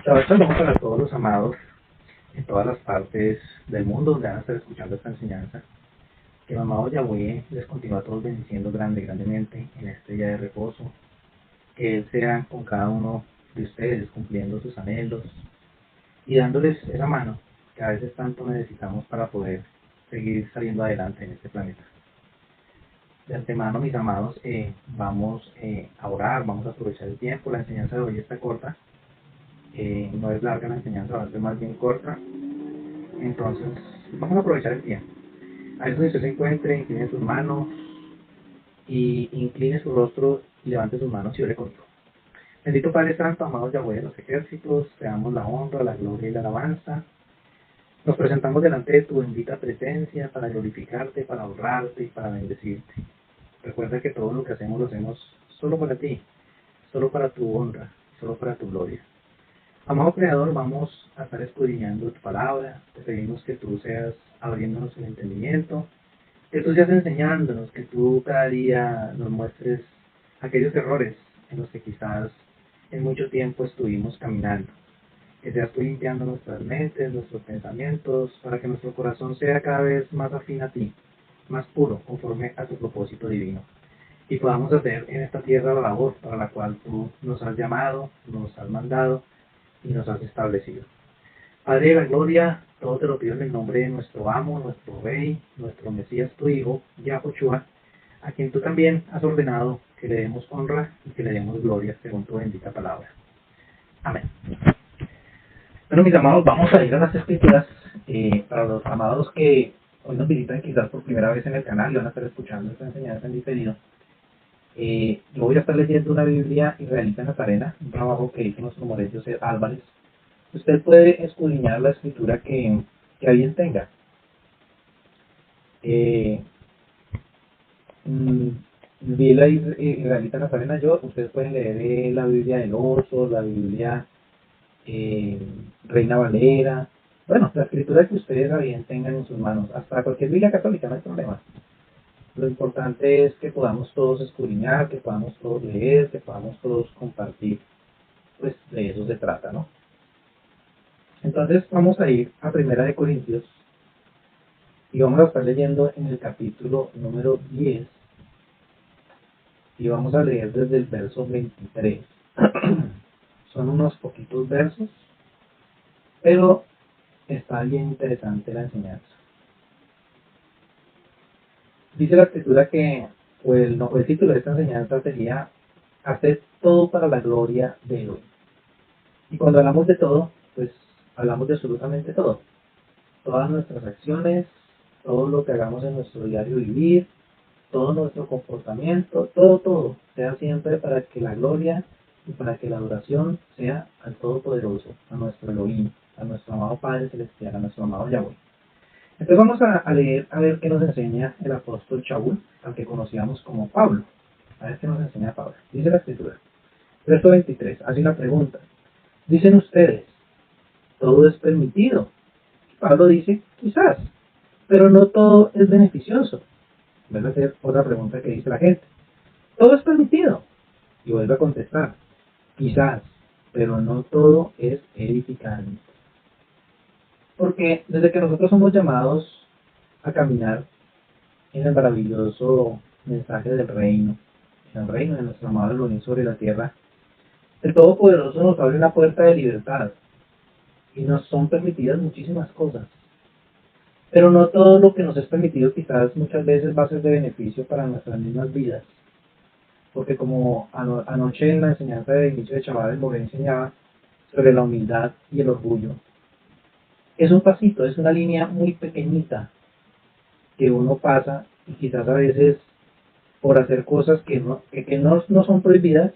Saludos para todos los amados en todas las partes del mundo donde van a estar escuchando esta enseñanza. Que el amado Yahweh les continúe a todos bendiciendo grandemente en este día de reposo. Que Él sea con cada uno de ustedes cumpliendo sus anhelos y dándoles esa mano que a veces tanto necesitamos para poder seguir saliendo adelante en este planeta. De antemano, mis amados, vamos a orar, vamos a aprovechar el tiempo. La enseñanza de hoy está corta. No es larga la enseñanza, va a ser más bien corta. Entonces, vamos a aprovechar el tiempo. Ahí donde usted se encuentre, incline sus manos y incline su rostro y levante sus manos y ore conmigo. Bendito Padre Santo, amado Yahweh de los ejércitos, te damos la honra, la gloria y la alabanza. Nos presentamos delante de tu bendita presencia para glorificarte, para honrarte y para bendecirte. Recuerda que todo lo que hacemos lo hacemos solo para ti, solo para tu honra, solo para tu gloria. Amado Creador, vamos a estar escudriñando tu palabra. Te pedimos que tú seas abriéndonos el entendimiento, que tú seas enseñándonos, que tú cada día nos muestres aquellos errores en los que quizás en mucho tiempo estuvimos caminando. Que seas tú limpiando nuestras mentes, nuestros pensamientos, para que nuestro corazón sea cada vez más afín a ti, más puro, conforme a tu propósito divino. Y podamos hacer en esta tierra la labor para la cual tú nos has llamado, nos has mandado y nos has establecido. Padre de la gloria, todo te lo pido en el nombre de nuestro amo, nuestro rey, nuestro Mesías, tu Hijo, Yahoshua, a quien tú también has ordenado que le demos honra y que le demos gloria según tu bendita palabra. Amén. Bueno, mis amados, vamos a ir a las escrituras. Para los amados que hoy nos visitan quizás por primera vez en el canal y van a estar escuchando esta enseñanza en diferido, yo voy a estar leyendo una Biblia israelita nazarena, un trabajo que hizo nuestro Morel José Álvarez. Usted puede escudriñar la escritura que a bien tenga. Biblia israelita nazarena, ustedes pueden leer la Biblia del Oso, la Biblia Reina Valera, bueno, la escritura que ustedes a bien tengan en sus manos, hasta cualquier Biblia católica, no hay problema. Lo importante es que podamos todos escudriñar, que podamos todos leer, que podamos todos compartir. Pues de eso se trata, ¿no? Entonces vamos a ir a Primera de Corintios y vamos a estar leyendo en el capítulo número 10 y vamos a leer desde el verso 23. Son unos poquitos versos, pero está bien interesante la enseñanza. Dice la escritura que el título de esta enseñanza sería hacer todo para la gloria de Dios. Y cuando hablamos de todo, pues hablamos de absolutamente todo. Todas nuestras acciones, todo lo que hagamos en nuestro diario vivir, todo nuestro comportamiento, todo sea siempre para que la gloria y para que la adoración sea al Todopoderoso, a nuestro Elohim, a nuestro amado Padre Celestial, a nuestro amado Yahweh. Entonces vamos a leer a ver qué nos enseña el apóstol Shaul, al que conocíamos como Pablo. A ver qué nos enseña Pablo. Dice la escritura. Verso 23, hace una pregunta. Dicen ustedes, todo es permitido. Pablo dice, quizás, pero no todo es beneficioso. Vuelve a hacer otra pregunta que dice la gente. Todo es permitido. Y vuelve a contestar, quizás, pero no todo es edificante. Porque desde que nosotros somos llamados a caminar en el maravilloso mensaje del reino, en el reino de nuestro amado Elohim sobre la tierra, el Todopoderoso nos abre una puerta de libertad y nos son permitidas muchísimas cosas. Pero no todo lo que nos es permitido quizás muchas veces va a ser de beneficio para nuestras mismas vidas. Porque como anoche en la enseñanza de inicio de Shabbat el Morel enseñaba sobre la humildad y el orgullo, es un pasito, es una línea muy pequeñita que uno pasa y quizás a veces por hacer cosas que no son prohibidas,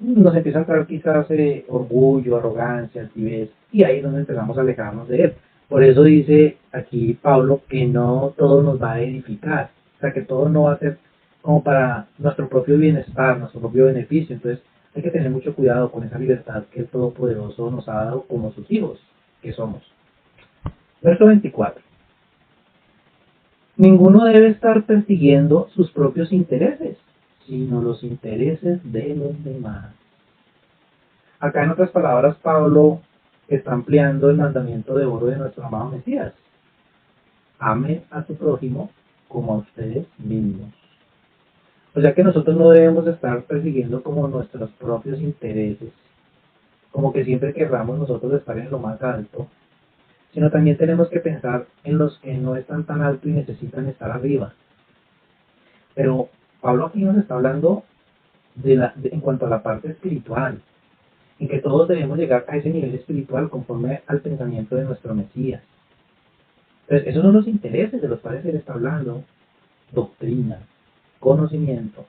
nos empieza a entrar quizás orgullo, arrogancia, altivez, y ahí es donde empezamos a alejarnos de él. Por eso dice aquí Pablo que no todo nos va a edificar, o sea que todo no va a ser como para nuestro propio bienestar, nuestro propio beneficio. Entonces hay que tener mucho cuidado con esa libertad que el Todopoderoso nos ha dado como sus hijos que somos. Verso 24. Ninguno debe estar persiguiendo sus propios intereses, sino los intereses de los demás. Acá en otras palabras, Pablo está ampliando el mandamiento de oro de nuestro amado Mesías. Amen a su prójimo como a ustedes mismos. O sea que nosotros no debemos estar persiguiendo como nuestros propios intereses, como que siempre querramos nosotros estar en lo más alto, sino también tenemos que pensar en los que no están tan alto y necesitan estar arriba. Pero Pablo aquí nos está hablando en cuanto a la parte espiritual, en que todos debemos llegar a ese nivel espiritual conforme al pensamiento de nuestro Mesías. Entonces, esos son los intereses de los cuales él está hablando: doctrina, conocimiento.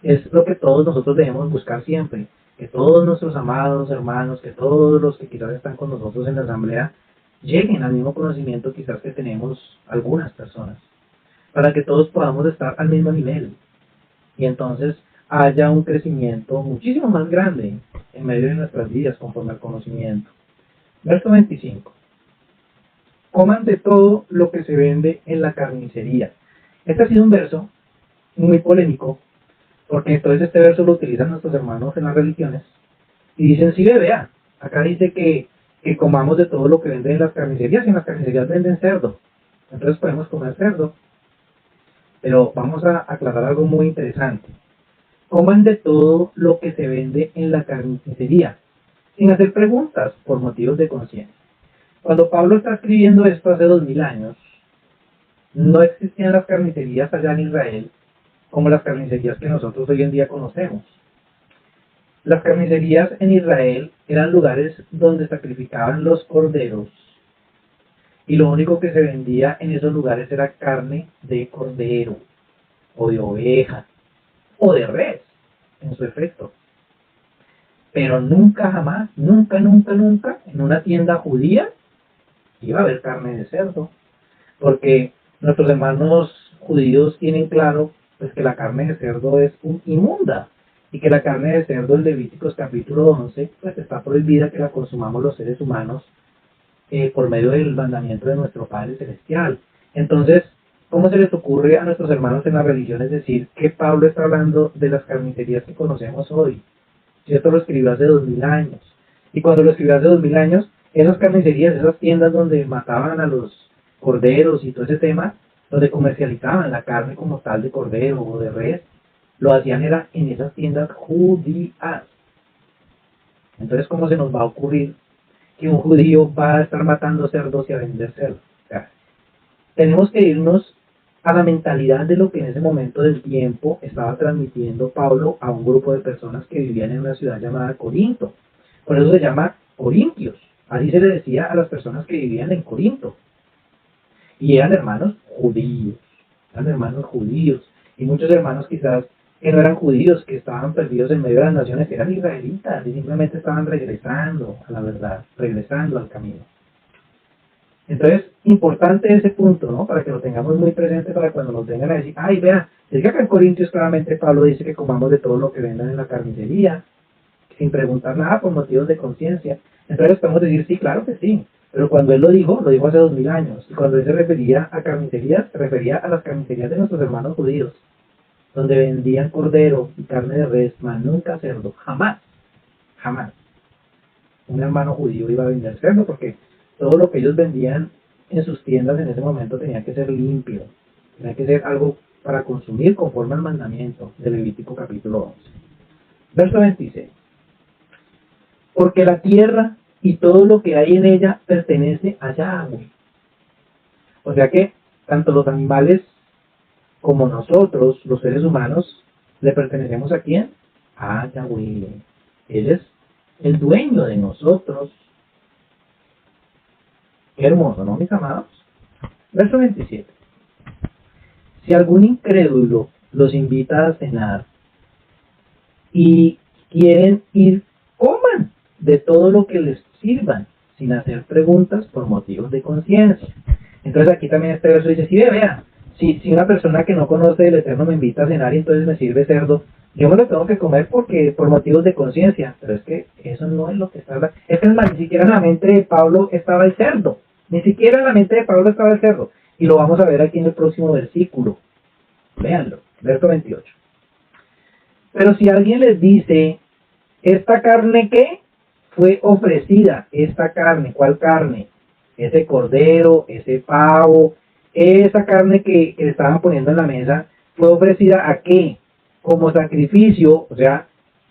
Es lo que todos nosotros debemos buscar siempre, que todos nuestros amados hermanos, que todos los que quizás están con nosotros en la asamblea, lleguen al mismo conocimiento quizás que tenemos algunas personas, para que todos podamos estar al mismo nivel, y entonces haya un crecimiento muchísimo más grande en medio de nuestras vidas conforme al conocimiento. Verso 25. Coman de todo lo que se vende en la carnicería. Este ha sido un verso muy polémico, porque entonces este verso lo utilizan nuestros hermanos en las religiones, y dicen: sí, vea, acá dice que comamos de todo lo que venden en las carnicerías, y en las carnicerías venden cerdo, entonces podemos comer cerdo. Pero vamos a aclarar algo muy interesante. Coman de todo lo que se vende en la carnicería, sin hacer preguntas por motivos de conciencia. Cuando Pablo está escribiendo esto hace 2000 años, no existían las carnicerías allá en Israel como las carnicerías que nosotros hoy en día conocemos. Las carnicerías en Israel eran lugares donde sacrificaban los corderos, y lo único que se vendía en esos lugares era carne de cordero, o de oveja, o de res, en su efecto. Pero nunca jamás, nunca, en una tienda judía iba a haber carne de cerdo, porque nuestros hermanos judíos tienen claro pues que la carne de cerdo es inmunda, y que la carne de cerdo en Levíticos capítulo 11 pues está prohibida que la consumamos los seres humanos por medio del mandamiento de nuestro Padre Celestial. Entonces, ¿cómo se les ocurre a nuestros hermanos en las religiones decir que Pablo está hablando de las carnicerías que conocemos hoy? Si esto lo escribió hace 2000 años. Y cuando lo escribió hace 2000 años, esas carnicerías, esas tiendas donde mataban a los corderos y todo ese tema, donde comercializaban la carne como tal de cordero o de res, lo hacían era en esas tiendas judías. Entonces, ¿cómo se nos va a ocurrir que un judío va a estar matando cerdos y a vender cerdos? O sea, tenemos que irnos a la mentalidad de lo que en ese momento del tiempo estaba transmitiendo Pablo a un grupo de personas que vivían en una ciudad llamada Corinto. Por eso se llama Corintios. Así se le decía a las personas que vivían en Corinto. Y eran hermanos judíos. Eran hermanos judíos. Y muchos hermanos quizás que no eran judíos, que estaban perdidos en medio de las naciones, eran israelitas y simplemente estaban regresando a la verdad, regresando al camino. Entonces, importante ese punto, ¿no? Para que lo tengamos muy presente para cuando nos vengan a decir: ay, vea, es que acá en Corintios claramente Pablo dice que comamos de todo lo que vendan en la carnicería, sin preguntar nada por motivos de conciencia. Entonces podemos decir: sí, claro que sí. Pero cuando él lo dijo hace 2000 años. Y cuando él se refería a carnicerías, se refería a las carnicerías de nuestros hermanos judíos, donde vendían cordero y carne de res, mas nunca cerdo. Jamás, jamás un hermano judío iba a vender cerdo, porque todo lo que ellos vendían en sus tiendas en ese momento tenía que ser limpio, tenía que ser algo para consumir conforme al mandamiento de Levítico capítulo 11. Verso 26. Porque la tierra y todo lo que hay en ella pertenece a Yahweh. O sea que tanto los animales como nosotros, los seres humanos, le pertenecemos ¿a quién? A Yahweh. Él es el dueño de nosotros. Qué hermoso, ¿no, mis amados? Verso 27. Si algún incrédulo los invita a cenar y quieren ir, coman de todo lo que les sirvan, sin hacer preguntas por motivos de conciencia. Entonces aquí también este verso dice: sí, vea, si una persona que no conoce el Eterno me invita a cenar y entonces me sirve cerdo, yo me lo tengo que comer porque por motivos de conciencia. Pero es que eso no es lo que está hablando. Es que ni siquiera en la mente de Pablo estaba el cerdo. Ni siquiera en la mente de Pablo estaba el cerdo. Y lo vamos a ver aquí en el próximo versículo. Véanlo, verso 28. Pero si alguien les dice: ¿esta carne qué? fue ofrecida esta carne. ¿Cuál carne? Ese cordero, ese pavo, esa carne que le estaban poniendo en la mesa, fue ofrecida ¿a qué? Como sacrificio, o sea,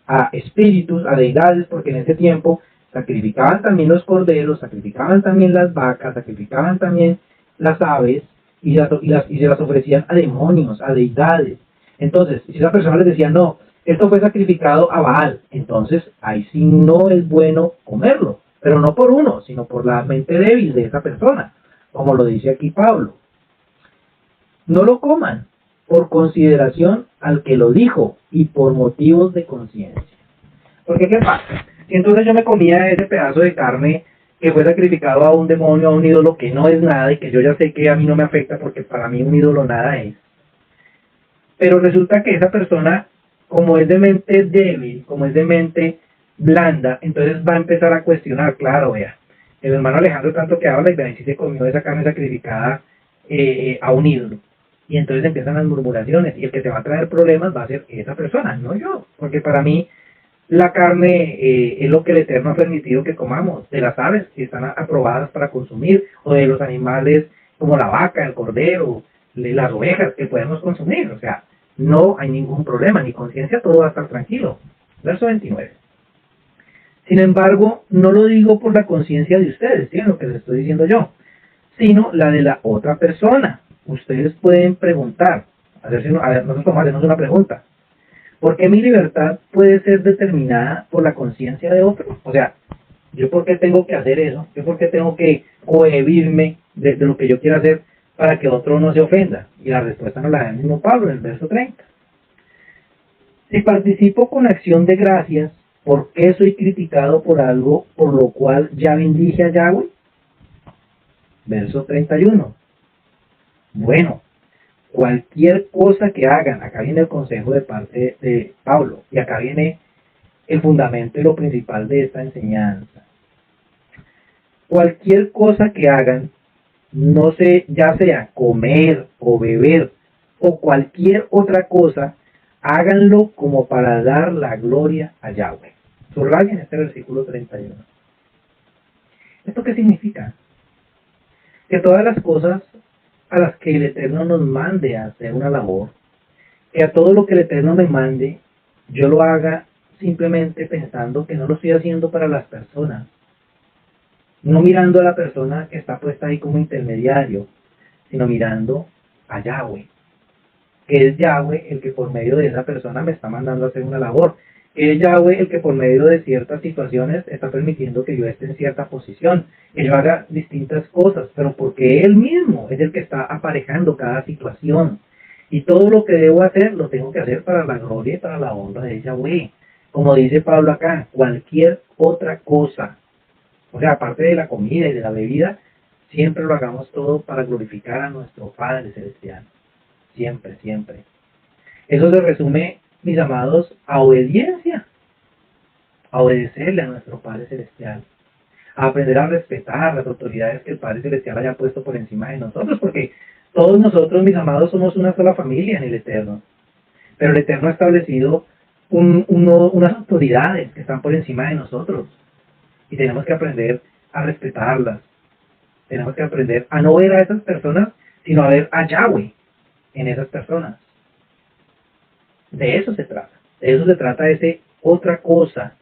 a espíritus, a deidades, porque en ese tiempo sacrificaban también los corderos, sacrificaban también las vacas, sacrificaban también las aves, y se las ofrecían a demonios, a deidades. Entonces, si esa persona les decía, no, esto fue sacrificado a Baal, entonces ahí sí no es bueno comerlo, pero no por uno, sino por la mente débil de esa persona, como lo dice aquí Pablo. No lo coman por consideración al que lo dijo y por motivos de conciencia. Porque ¿qué pasa? Si entonces yo me comía ese pedazo de carne que fue sacrificado a un demonio, a un ídolo que no es nada y que yo ya sé que a mí no me afecta porque para mí un ídolo nada es. Pero resulta que esa persona, como es de mente débil, como es de mente blanda, entonces va a empezar a cuestionar, claro, vea, el hermano Alejandro tanto que habla y vean si se comió esa carne sacrificada a un ídolo. Y entonces empiezan las murmuraciones y el que te va a traer problemas va a ser esa persona, no yo, porque para mí la carne es lo que el Eterno ha permitido que comamos, de las aves que están aprobadas para consumir, o de los animales como la vaca, el cordero, las ovejas que podemos consumir. O sea, no hay ningún problema, ni conciencia, todo va a estar tranquilo. Verso 29. Sin embargo, no lo digo por la conciencia de ustedes, ¿sí? Lo que les estoy diciendo yo, sino la de la otra persona. Ustedes pueden preguntar, nosotros vamos a hacernos una pregunta. ¿Por qué mi libertad puede ser determinada por la conciencia de otro? O sea, ¿yo por qué tengo que hacer eso? ¿Yo por qué tengo que cohibirme de lo que yo quiero hacer para que otro no se ofenda? Y la respuesta nos la da el mismo Pablo en el verso 30. Si participo con acción de gracias, ¿por qué soy criticado por algo por lo cual ya bendije a Yahweh? Verso 31. Bueno, cualquier cosa que hagan, acá viene el consejo de parte de Pablo, y acá viene el fundamento y lo principal de esta enseñanza. Cualquier cosa que hagan, no sé, ya sea comer o beber o cualquier otra cosa, háganlo como para dar la gloria a Yahweh. Subrayen este versículo 31. ¿Esto qué significa? Que todas las cosas a las que el Eterno nos mande a hacer una labor, que a todo lo que el Eterno me mande, yo lo haga simplemente pensando que no lo estoy haciendo para las personas, no mirando a la persona que está puesta ahí como intermediario, sino mirando a Yahweh, que es Yahweh el que por medio de esa persona me está mandando a hacer una labor, que es Yahweh el que por medio de ciertas situaciones está permitiendo que yo esté en cierta posición, que yo haga distintas cosas, pero porque Él mismo es el que está aparejando cada situación. Y todo lo que debo hacer, lo tengo que hacer para la gloria y para la honra de Yahweh. Como dice Pablo acá, cualquier otra cosa, o sea, aparte de la comida y de la bebida, siempre lo hagamos todo para glorificar a nuestro Padre Celestial. Siempre, siempre. Eso se resume, mis amados, a obediencia, a obedecerle a nuestro Padre Celestial, a aprender a respetar las autoridades que el Padre Celestial haya puesto por encima de nosotros, porque todos nosotros, mis amados, somos una sola familia en el Eterno, pero el Eterno ha establecido unas autoridades que están por encima de nosotros, y tenemos que aprender a respetarlas, tenemos que aprender a no ver a esas personas, sino a ver a Yahweh en esas personas. De eso se trata. De eso se trata ese otra cosa.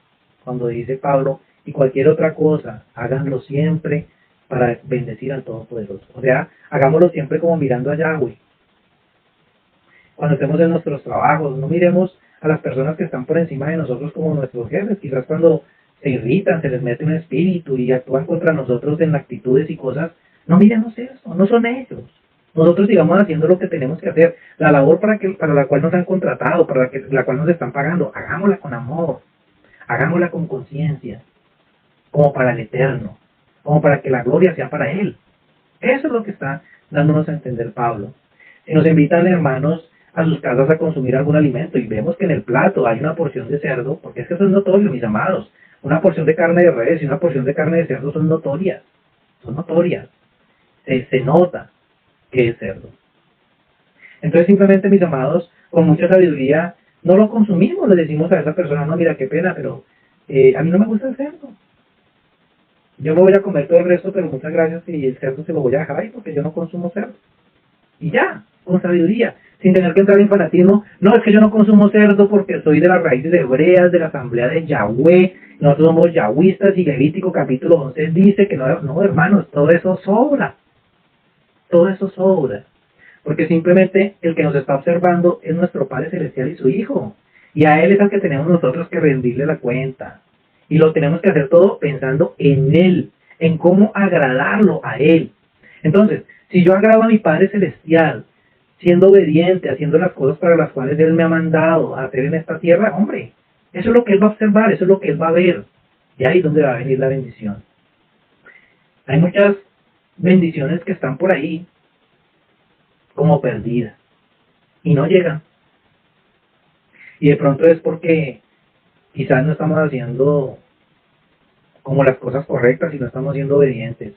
Cuando dice Pablo, y cualquier otra cosa, háganlo siempre para bendecir al Todopoderoso. O sea, hagámoslo siempre como mirando a Yahweh. Cuando estemos en nuestros trabajos, no miremos a las personas que están por encima de nosotros como nuestros jefes. Quizás cuando se irritan, se les mete un espíritu y actúan contra nosotros en actitudes y cosas, no miremos eso, no son ellos. Nosotros sigamos haciendo lo que tenemos que hacer, la labor para la cual nos han contratado, para la cual nos están pagando, hagámosla con amor, hagámosla con conciencia, como para el Eterno, como para que la gloria sea para Él. Eso es lo que está dándonos a entender Pablo. Si nos invitan, hermanos, a sus casas a consumir algún alimento y vemos que en el plato hay una porción de cerdo, porque es que eso es notorio, mis amados, una porción de carne de res y una porción de carne de cerdo son notorias, se nota que es cerdo. Entonces simplemente, mis amados, con mucha sabiduría, no lo consumimos, le decimos a esa persona, no, mira, qué pena, pero a mí no me gusta el cerdo. Yo me voy a comer todo el resto, pero muchas gracias y el cerdo se lo voy a dejar ahí porque yo no consumo cerdo. Y ya, con sabiduría, sin tener que entrar en fanatismo. No, es que yo no consumo cerdo porque soy de las raíces hebreas, de la asamblea de Yahweh, nosotros somos yahwistas y Levítico capítulo 11 dice que no, no, hermanos, todo eso sobra, porque simplemente el que nos está observando es nuestro Padre Celestial y su Hijo, y a Él es al que tenemos nosotros que rendirle la cuenta, y lo tenemos que hacer todo pensando en Él, en cómo agradarlo a Él. Entonces, si yo agrado a mi Padre Celestial, siendo obediente, haciendo las cosas para las cuales Él me ha mandado a hacer en esta tierra, hombre, eso es lo que Él va a observar, eso es lo que Él va a ver, y ahí es donde va a venir la bendición. Hay muchas bendiciones que están por ahí como perdidas y no llegan. Y de pronto es porque quizás no estamos haciendo como las cosas correctas y no estamos siendo obedientes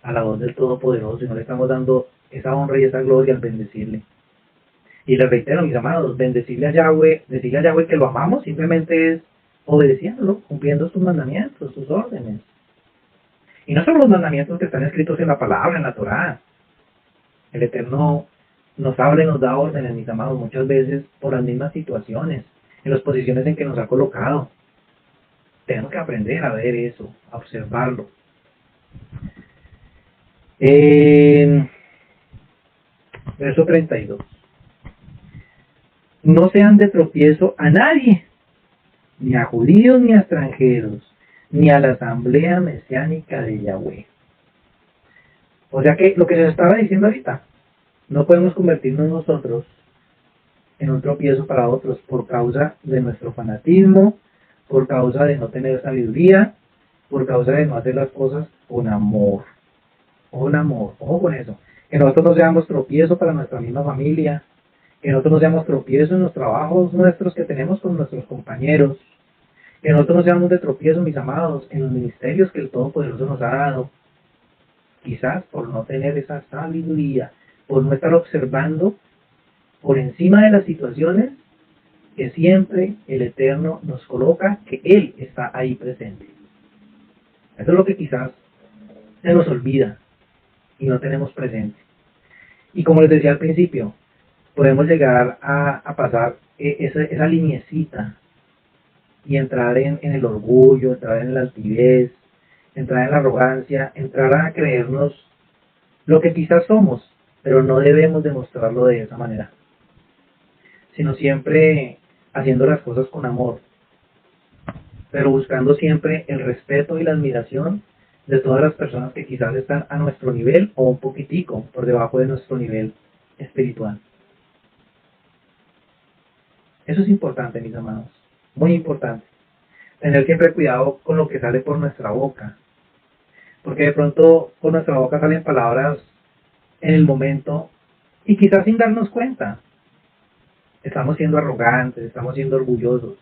a la voz del Todopoderoso y no le estamos dando esa honra y esa gloria al bendecirle. Y les reitero, mis amados, bendecirle a Yahweh, decirle a Yahweh que lo amamos simplemente es obedeciéndolo, cumpliendo sus mandamientos, sus órdenes. Y no son los mandamientos que están escritos en la palabra, en la Torá. El Eterno nos habla y nos da órdenes, mis amados, muchas veces por las mismas situaciones, en las posiciones en que nos ha colocado. Tenemos que aprender a ver eso, a observarlo. Verso 32. No sean de tropiezo a nadie, ni a judíos ni a extranjeros, ni a la asamblea mesiánica de Yahweh. O sea que lo que les estaba diciendo ahorita, no podemos convertirnos nosotros en un tropiezo para otros por causa de nuestro fanatismo, por causa de no tener sabiduría, por causa de no hacer las cosas con amor. Con amor, ojo con eso. Que nosotros no seamos tropiezo para nuestra misma familia, que nosotros no seamos tropiezo en los trabajos nuestros que tenemos con nuestros compañeros, que nosotros no seamos de tropiezo, mis amados, en los ministerios que el Todopoderoso nos ha dado. Quizás por no tener esa sabiduría, por no estar observando por encima de las situaciones que siempre el Eterno nos coloca, que Él está ahí presente. Eso es lo que quizás se nos olvida y no tenemos presente. Y como les decía al principio, podemos llegar a pasar esa liniecita y entrar en el orgullo, entrar en la altivez, entrar en la arrogancia, entrar a creernos lo que quizás somos, pero no debemos demostrarlo de esa manera, sino siempre haciendo las cosas con amor, pero buscando siempre el respeto y la admiración de todas las personas que quizás están a nuestro nivel o un poquitico por debajo de nuestro nivel espiritual. Eso es importante, mis amados, muy importante. Tener siempre cuidado con lo que sale por nuestra boca, porque de pronto por nuestra boca salen palabras en el momento y quizás sin darnos cuenta. Estamos siendo arrogantes, estamos siendo orgullosos,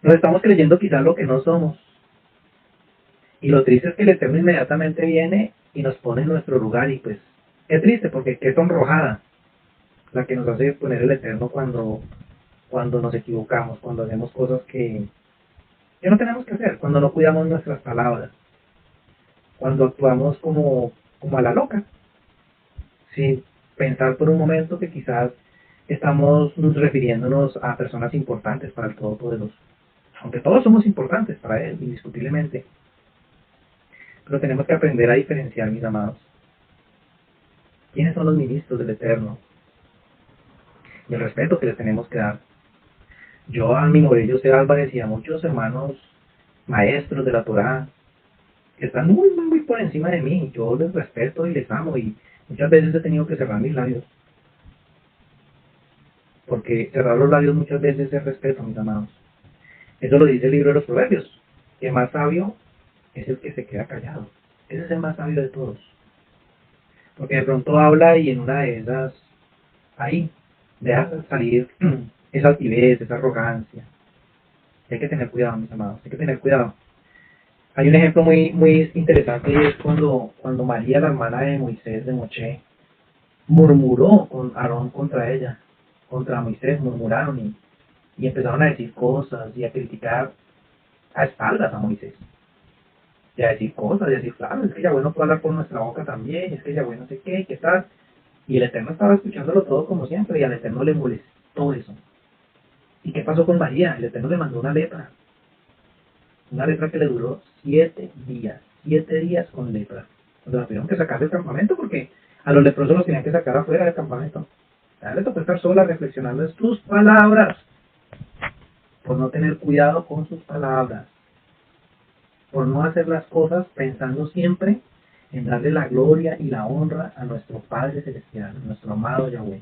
nos estamos creyendo quizás lo que no somos. Y lo triste es que el Eterno inmediatamente viene y nos pone en nuestro lugar y pues es triste porque qué sonrojada la que nos hace poner el Eterno cuando nos equivocamos, cuando hacemos cosas que no tenemos que hacer, cuando no cuidamos nuestras palabras, cuando actuamos como a la loca, sin pensar por un momento que quizás estamos refiriéndonos a personas importantes para el Todopoderoso. Aunque todos somos importantes para Él, indiscutiblemente. Pero tenemos que aprender a diferenciar, mis amados. ¿Quiénes son los ministros del Eterno? Y el respeto que les tenemos que dar. Yo a mi Morello C. Álvarez y a muchos hermanos maestros de la Torá que están muy, muy, muy por encima de mí. Yo les respeto y les amo y muchas veces he tenido que cerrar mis labios. Porque cerrar los labios muchas veces es respeto, mis amados. Eso lo dice el libro de los Proverbios. Que más sabio es el que se queda callado. Ese es el más sabio de todos. Porque de pronto habla y en una de esas, ahí, deja salir esa altivez, esa arrogancia. Y hay que tener cuidado, mis amados, hay que tener cuidado. Hay un ejemplo muy, muy interesante y es cuando María, la hermana de Moisés, de Moché, murmuró con Aarón contra ella, contra Moisés, murmuraron y empezaron a decir cosas y a criticar a espaldas a Moisés. y a decir cosas, y a decir, claro, es que Yahweh no puede hablar por nuestra boca también, es que Yahweh no sé qué tal. Y el Eterno estaba escuchándolo todo como siempre, y al Eterno le molestó eso. ¿Y qué pasó con María? El Eterno le mandó una lepra que le duró 7 días, 7 días con lepra. Cuando la tuvieron que sacar del campamento, porque a los leprosos los tenían que sacar afuera del campamento. A él le tocó estar sola reflexionando en sus palabras, por no tener cuidado con sus palabras, por no hacer las cosas pensando siempre en darle la gloria y la honra a nuestro Padre Celestial, a nuestro amado Yahweh.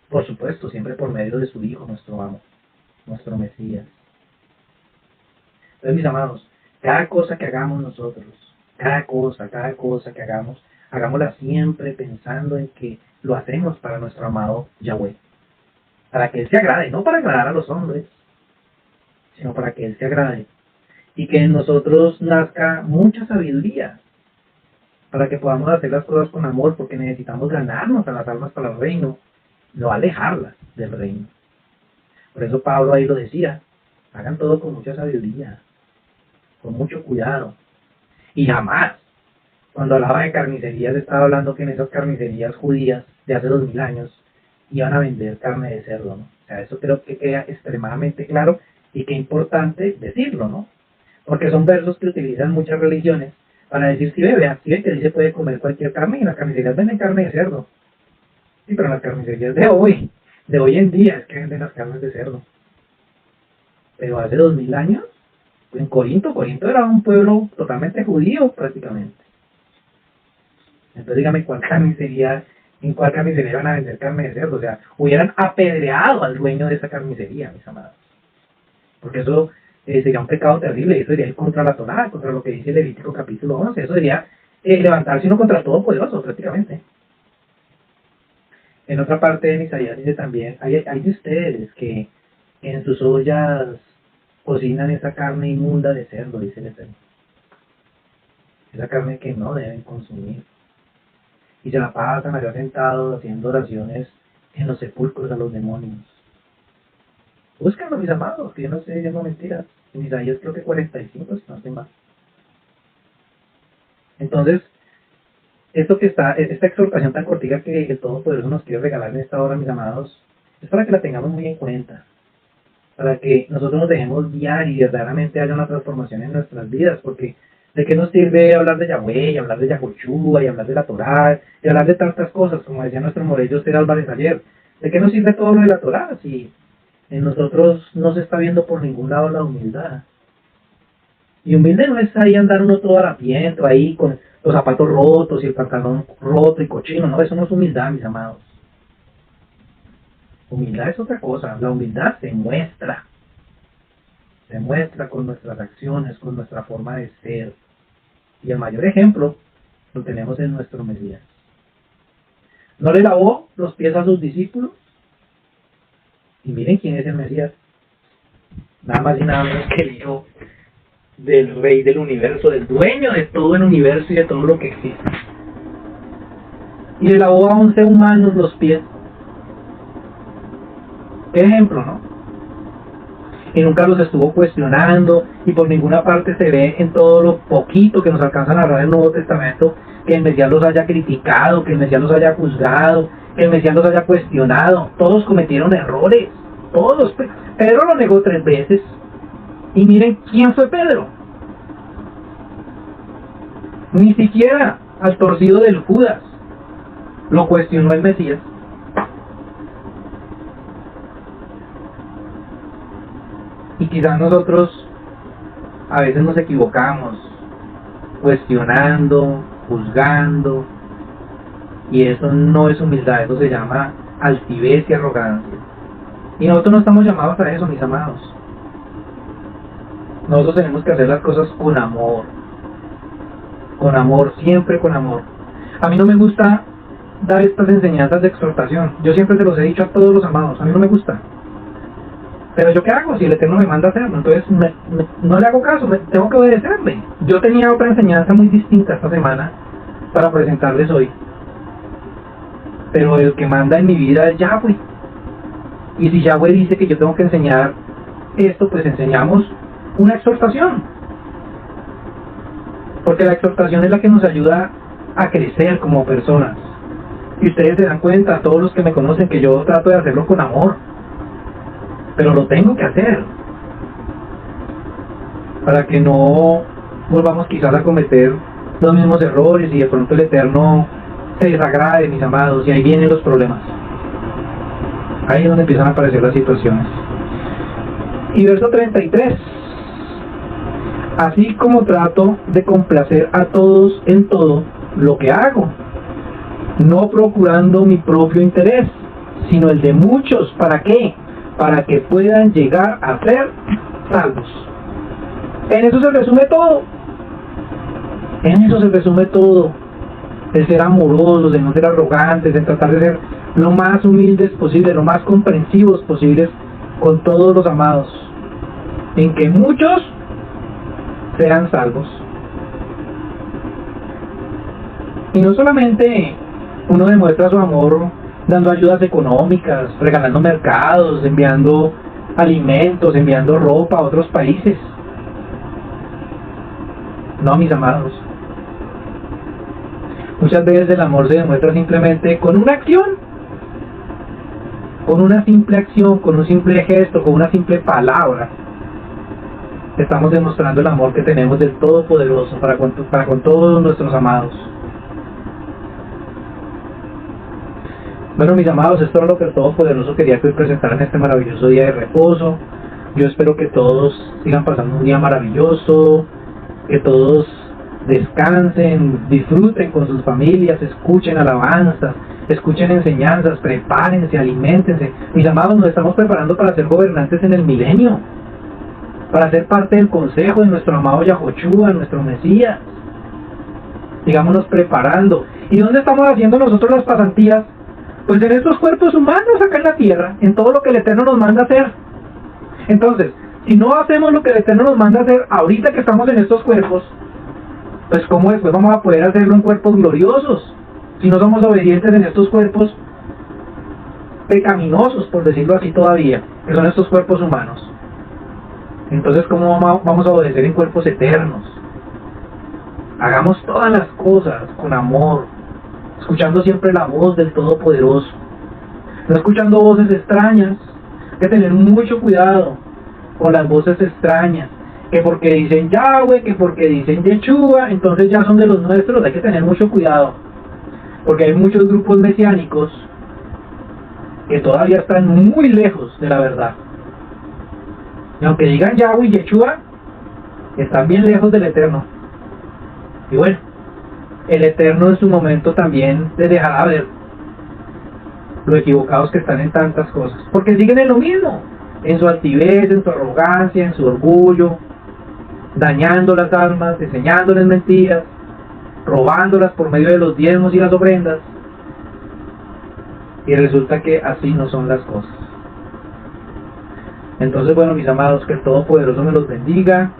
Por supuesto, siempre por medio de su Hijo, nuestro amo, nuestro Mesías. Entonces, mis amados, cada cosa que hagamos nosotros, cada cosa que hagamos, hagámosla siempre pensando en que lo hacemos para nuestro amado Yahweh. Para que Él se agrade, no para agradar a los hombres, sino para que Él se agrade. Y que en nosotros nazca mucha sabiduría, para que podamos hacer las cosas con amor, porque necesitamos ganarnos a las almas para el reino, no alejarlas del reino. Por eso Pablo ahí lo decía, hagan todo con mucha sabiduría, con mucho cuidado. Y jamás, cuando hablaba de carnicerías, estaba hablando que en esas carnicerías judías de hace 2000 años iban a vender carne de cerdo, ¿no? O sea, eso creo que queda extremadamente claro y qué importante decirlo, ¿no? Porque son versos que utilizan muchas religiones para decir, si ven que ahí se puede comer cualquier carne y en las carnicerías venden carne de cerdo. Sí, pero en las carnicerías de hoy en día es que venden las carnes de cerdo. Pero hace 2000 años, en Corinto era un pueblo totalmente judío prácticamente. Entonces dígame en cuál carnicería van a vender carne de cerdo. O sea, hubieran apedreado al dueño de esa carnicería, mis amados. Porque eso sería un pecado terrible, eso sería ir contra la Torá, contra lo que dice Levítico capítulo 11, eso sería levantarse uno contra el Todopoderoso prácticamente. En otra parte de Isaías dice también, hay de ustedes que en sus ollas cocinan esa carne inmunda de cerdo, dice el Eterno. Esa carne que no deben consumir. Y se la pasan allá sentados haciendo oraciones en los sepulcros a los demonios. Búscanlo, mis amados, que yo no sé, yo no mentiras. En Isaías creo que 45, si no estoy mal. Entonces, esta exhortación tan cortita que el Todopoderoso nos quiere regalar en esta hora, mis amados, es para que la tengamos muy en cuenta. Para que nosotros nos dejemos guiar y verdaderamente haya una transformación en nuestras vidas, porque ¿de qué nos sirve hablar de Yahweh, y hablar de Yahushua, y hablar de la Torá, y hablar de tantas cosas, como decía nuestro Morello Ser Álvarez ayer? ¿De qué nos sirve todo lo de la Torá si en nosotros no se está viendo por ningún lado la humildad? Y humilde no es ahí andar uno todo harapiento, ahí con los zapatos rotos y el pantalón roto y cochino, no, eso no es humildad, mis amados. Humildad es otra cosa, la humildad se muestra con nuestras acciones, con nuestra forma de ser. Y el mayor ejemplo lo tenemos en nuestro Mesías. ¿No le lavó los pies a sus discípulos? Y miren quién es el Mesías. Nada más y nada menos que el Hijo del Rey del Universo, del dueño de todo el universo y de todo lo que existe. Y le lavó a 11 humanos los pies. ¿Qué ejemplo, no? Y nunca los estuvo cuestionando, y por ninguna parte se ve en todo lo poquito que nos alcanza a narrar el Nuevo Testamento que el Mesías los haya criticado, que el Mesías los haya juzgado, que el Mesías los haya cuestionado. Todos cometieron errores, todos. Pedro lo negó 3 veces. Y miren quién fue Pedro. Ni siquiera al torcido del Judas lo cuestionó el Mesías. Y quizás nosotros a veces nos equivocamos, cuestionando, juzgando, y eso no es humildad, eso se llama altivez y arrogancia. Y nosotros no estamos llamados a eso, mis amados. Nosotros tenemos que hacer las cosas con amor, siempre con amor. A mí no me gusta dar estas enseñanzas de exhortación, yo siempre se los he dicho a todos los amados, a mí no me gusta. Pero yo qué hago si el Eterno me manda a hacerlo, entonces no le hago caso, tengo que obedecerle. Yo tenía otra enseñanza muy distinta esta semana para presentarles hoy, pero el que manda en mi vida es Yahweh. Y si Yahweh dice que yo tengo que enseñar esto, pues enseñamos una exhortación. porque la exhortación es la que nos ayuda a crecer como personas. Y ustedes se dan cuenta, todos los que me conocen, que yo trato de hacerlo con amor, pero lo tengo que hacer, para que no volvamos quizás a cometer los mismos errores y de pronto el Eterno se desagrade, mis amados, y ahí vienen los problemas. Ahí es donde empiezan a aparecer las situaciones. Y verso 33. Así como trato de complacer a todos en todo lo que hago, no procurando mi propio interés, sino el de muchos. ¿Para qué? Para que puedan llegar a ser salvos. En eso se resume todo. En eso se resume todo. De ser amorosos, de no ser arrogantes, de tratar de ser lo más humildes posible, lo más comprensivos posibles con todos los amados, en que muchos sean salvos. Y no solamente uno demuestra su amor dando ayudas económicas, regalando mercados, enviando alimentos, enviando ropa a otros países. No, mis amados. Muchas veces el amor se demuestra simplemente con una acción, con una simple acción, con un simple gesto, con una simple palabra. Estamos demostrando el amor que tenemos del Todopoderoso para con todos nuestros amados. Bueno, mis amados, esto era lo que el Todopoderoso quería que hoy presentara en este maravilloso día de reposo. Yo espero que todos sigan pasando un día maravilloso, que todos descansen, disfruten con sus familias, escuchen alabanzas, escuchen enseñanzas, prepárense, aliméntense. Mis amados, nos estamos preparando para ser gobernantes en el milenio, para ser parte del consejo de nuestro amado Yahoshua, nuestro Mesías. Sigámonos preparando. ¿Y dónde estamos haciendo nosotros las pasantías? Pues en estos cuerpos humanos acá en la tierra, en todo lo que el Eterno nos manda hacer. Entonces, si no hacemos lo que el Eterno nos manda hacer ahorita que estamos en estos cuerpos, pues ¿cómo después vamos a poder hacerlo en cuerpos gloriosos? Si no somos obedientes en estos cuerpos pecaminosos, por decirlo así todavía, que son estos cuerpos humanos. Entonces, ¿cómo vamos a obedecer en cuerpos eternos? Hagamos todas las cosas con amor, escuchando siempre la voz del Todopoderoso, no escuchando voces extrañas. Hay que tener mucho cuidado con las voces extrañas, que porque dicen Yahweh, que porque dicen Yeshua, entonces ya son de los nuestros. Hay que tener mucho cuidado, porque hay muchos grupos mesiánicos que todavía están muy lejos de la verdad. Y aunque digan Yahweh y Yeshua, están bien lejos del Eterno. Y bueno, el Eterno en su momento también les dejará ver lo equivocados que están en tantas cosas, porque siguen en lo mismo, en su altivez, en su arrogancia, en su orgullo, dañando las almas, enseñándoles mentiras, robándolas por medio de los diezmos y las ofrendas. Y resulta que así no son las cosas. Entonces, bueno, mis amados, que el Todopoderoso me los bendiga,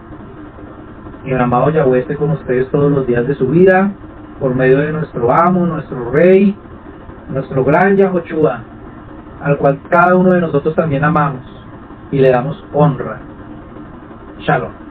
y el amado Yahweh esté con ustedes todos los días de su vida, por medio de nuestro amo, nuestro Rey, nuestro gran Yahoshua, al cual cada uno de nosotros también amamos y le damos honra. Shalom.